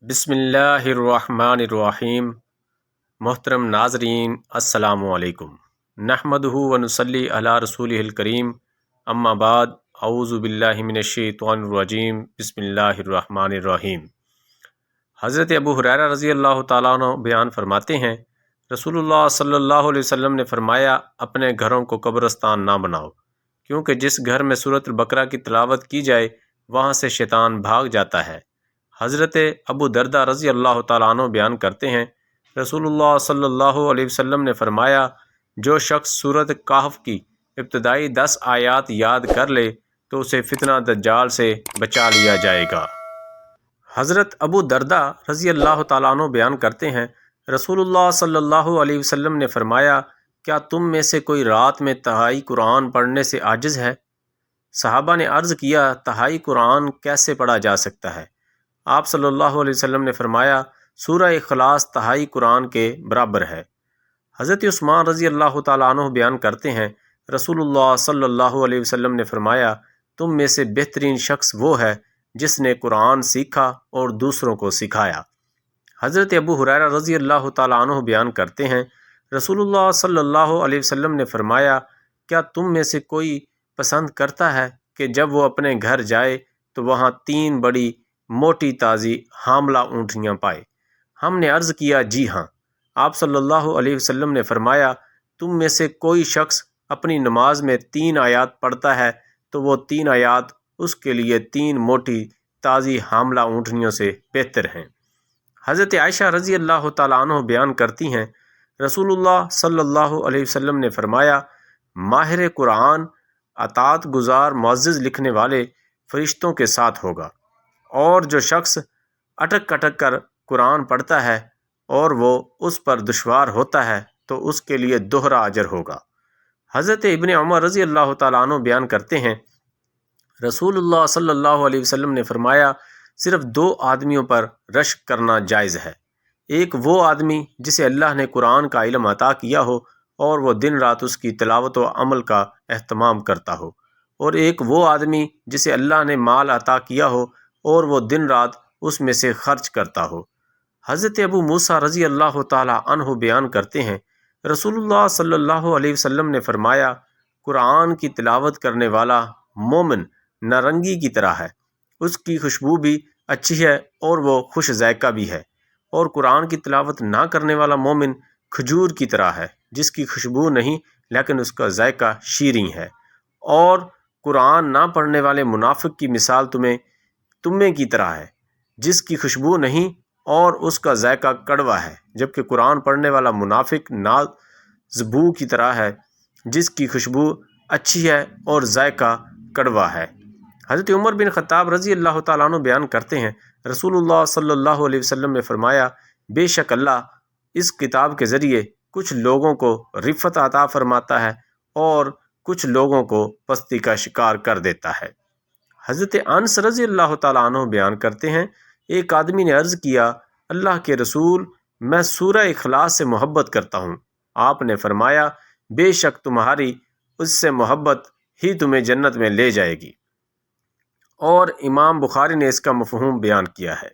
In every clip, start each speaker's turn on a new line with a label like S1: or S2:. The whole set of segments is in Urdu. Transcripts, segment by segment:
S1: بسم اللہ الرحمن الرحیم۔ محترم ناظرین السلام علیکم، نحمدہ و نصلی علی رسولہ الکریم، اما بعد، اعوذ باللہ من الشیطان الرجیم، بسم اللہ الرحمن الرحیم۔ حضرت ابو ہریرہ رضی اللہ تعالیٰ عنہ بیان فرماتے ہیں، رسول اللہ صلی اللہ علیہ وسلم نے فرمایا، اپنے گھروں کو قبرستان نہ بناؤ، کیونکہ جس گھر میں سورۃ البقرہ کی تلاوت کی جائے وہاں سے شیطان بھاگ جاتا ہے۔ حضرت ابو دردہ رضی اللہ تعالیٰ عنہ بیان کرتے ہیں، رسول اللہ صلی اللہ علیہ وسلم نے فرمایا، جو شخص سورۃ کہف کی ابتدائی 10 آیات یاد کر لے تو اسے فتنہ دجال سے بچا لیا جائے گا۔ حضرت ابو دردہ رضی اللہ تعالیٰ عنہ بیان کرتے ہیں، رسول اللہ صلی اللہ علیہ وسلم نے فرمایا، کیا تم میں سے کوئی رات میں تہائی قرآن پڑھنے سے عاجز ہے؟ صحابہ نے عرض کیا، تہائی قرآن کیسے پڑھا جا سکتا ہے؟ آپ صلی اللہ علیہ وسلم نے فرمایا، سورہ اخلاص تہائی قرآن کے برابر ہے۔ حضرت عثمان رضی اللہ تعالیٰ عنہ بیان کرتے ہیں، رسول اللہ صلی اللہ علیہ وسلم نے فرمایا، تم میں سے بہترین شخص وہ ہے جس نے قرآن سیکھا اور دوسروں کو سکھایا۔ حضرت ابو ہریرہ رضی اللہ تعالیٰ عنہ بیان کرتے ہیں، رسول اللہ صلی اللہ علیہ وسلم نے فرمایا، کیا تم میں سے کوئی پسند کرتا ہے کہ جب وہ اپنے گھر جائے تو وہاں 3 بڑی موٹی تازی حاملہ اونٹنیاں پائے؟ ہم نے عرض کیا، جی ہاں۔ آپ صلی اللہ علیہ وسلم نے فرمایا، تم میں سے کوئی شخص اپنی نماز میں 3 آیات پڑھتا ہے تو وہ 3 آیات اس کے لیے 3 موٹی تازی حاملہ اونٹنیوں سے بہتر ہیں۔ حضرت عائشہ رضی اللہ تعالیٰ عنہ بیان کرتی ہیں، رسول اللہ صلی اللہ علیہ وسلم نے فرمایا، ماہر قرآن اطاعت گزار معزز لکھنے والے فرشتوں کے ساتھ ہوگا، اور جو شخص اٹک اٹک کر قرآن پڑھتا ہے اور وہ اس پر دشوار ہوتا ہے تو اس کے لیے دوہرا اجر ہوگا۔ حضرت ابن عمر رضی اللہ تعالیٰ عنہ بیان کرتے ہیں، رسول اللہ صلی اللہ علیہ وسلم نے فرمایا، صرف 2 آدمیوں پر رشک کرنا جائز ہے، ایک وہ آدمی جسے اللہ نے قرآن کا علم عطا کیا ہو اور وہ دن رات اس کی تلاوت و عمل کا اہتمام کرتا ہو، اور ایک وہ آدمی جسے اللہ نے مال عطا کیا ہو اور وہ دن رات اس میں سے خرچ کرتا ہو۔ حضرت ابو موسیٰ رضی اللہ تعالیٰ عنہ بیان کرتے ہیں، رسول اللہ صلی اللہ علیہ وسلم نے فرمایا، قرآن کی تلاوت کرنے والا مومن نارنگی کی طرح ہے، اس کی خوشبو بھی اچھی ہے اور وہ خوش ذائقہ بھی ہے، اور قرآن کی تلاوت نہ کرنے والا مومن کھجور کی طرح ہے، جس کی خوشبو نہیں لیکن اس کا ذائقہ شیریں ہے، اور قرآن نہ پڑھنے والے منافق کی مثال تمے کی طرح ہے، جس کی خوشبو نہیں اور اس کا ذائقہ کڑوا ہے، جبکہ قرآن پڑھنے والا منافق نازبو کی طرح ہے، جس کی خوشبو اچھی ہے اور ذائقہ کڑوا ہے۔ حضرت عمر بن خطاب رضی اللہ تعالیٰ عنہ بیان کرتے ہیں، رسول اللہ صلی اللہ علیہ وسلم نے فرمایا، بے شک اللہ اس کتاب کے ذریعے کچھ لوگوں کو رفعت عطا فرماتا ہے اور کچھ لوگوں کو پستی کا شکار کر دیتا ہے۔ حضرت انس رضی اللہ تعالیٰ عنہ بیان کرتے ہیں، ایک آدمی نے عرض کیا، اللہ کے رسول، میں سورہ اخلاص سے محبت کرتا ہوں۔ آپ نے فرمایا، بے شک تمہاری اس سے محبت ہی تمہیں جنت میں لے جائے گی، اور امام بخاری نے اس کا مفہوم بیان کیا ہے۔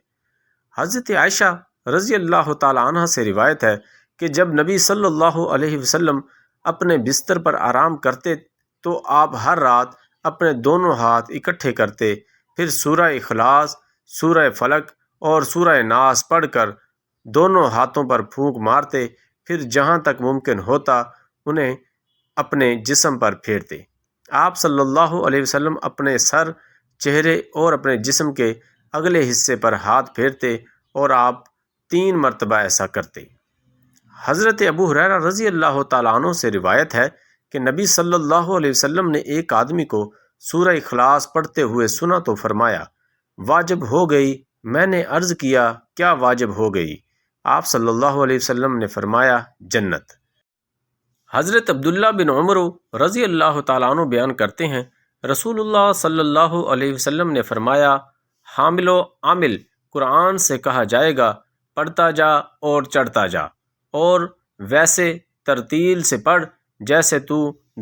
S1: حضرت عائشہ رضی اللہ تعالیٰ عنہ سے روایت ہے کہ جب نبی صلی اللہ علیہ وسلم اپنے بستر پر آرام کرتے تو آپ ہر رات اپنے دونوں ہاتھ اکٹھے کرتے، پھر سورہ اخلاص، سورہ فلق اور سورہ ناس پڑھ کر دونوں ہاتھوں پر پھونک مارتے، پھر جہاں تک ممکن ہوتا انہیں اپنے جسم پر پھیرتے۔ آپ صلی اللہ علیہ وسلم اپنے سر، چہرے اور اپنے جسم کے اگلے حصے پر ہاتھ پھیرتے اور آپ 3 مرتبہ ایسا کرتے۔ حضرت ابو ہریرہ رضی اللہ تعالیٰ عنہ سے روایت ہے کہ نبی صلی اللہ علیہ وسلم نے ایک آدمی کو سورہ اخلاص پڑھتے ہوئے سنا تو فرمایا، واجب ہو گئی۔ میں نے عرض کیا، کیا واجب ہو گئی؟ آپ صلی اللہ علیہ وسلم نے فرمایا، جنت۔ حضرت عبداللہ بن عمر رضی اللہ تعالیٰ عنہ بیان کرتے ہیں، رسول اللہ صلی اللہ علیہ وسلم نے فرمایا، حامل و عامل قرآن سے کہا جائے گا، پڑھتا جا اور چڑھتا جا، اور ویسے ترتیل سے پڑھ جیسے تو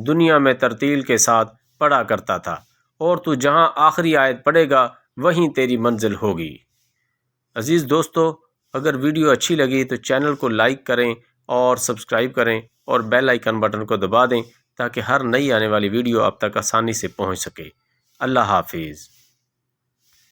S1: دنیا میں ترتیل کے ساتھ پڑھا کرتا تھا، اور تو جہاں آخری آیت پڑھے گا وہیں تیری منزل ہوگی۔ عزیز دوستو، اگر ویڈیو اچھی لگی تو چینل کو لائک کریں اور سبسکرائب کریں اور بیل آئیکن بٹن کو دبا دیں تاکہ ہر نئی آنے والی ویڈیو آپ تک آسانی سے پہنچ سکے۔ اللہ حافظ۔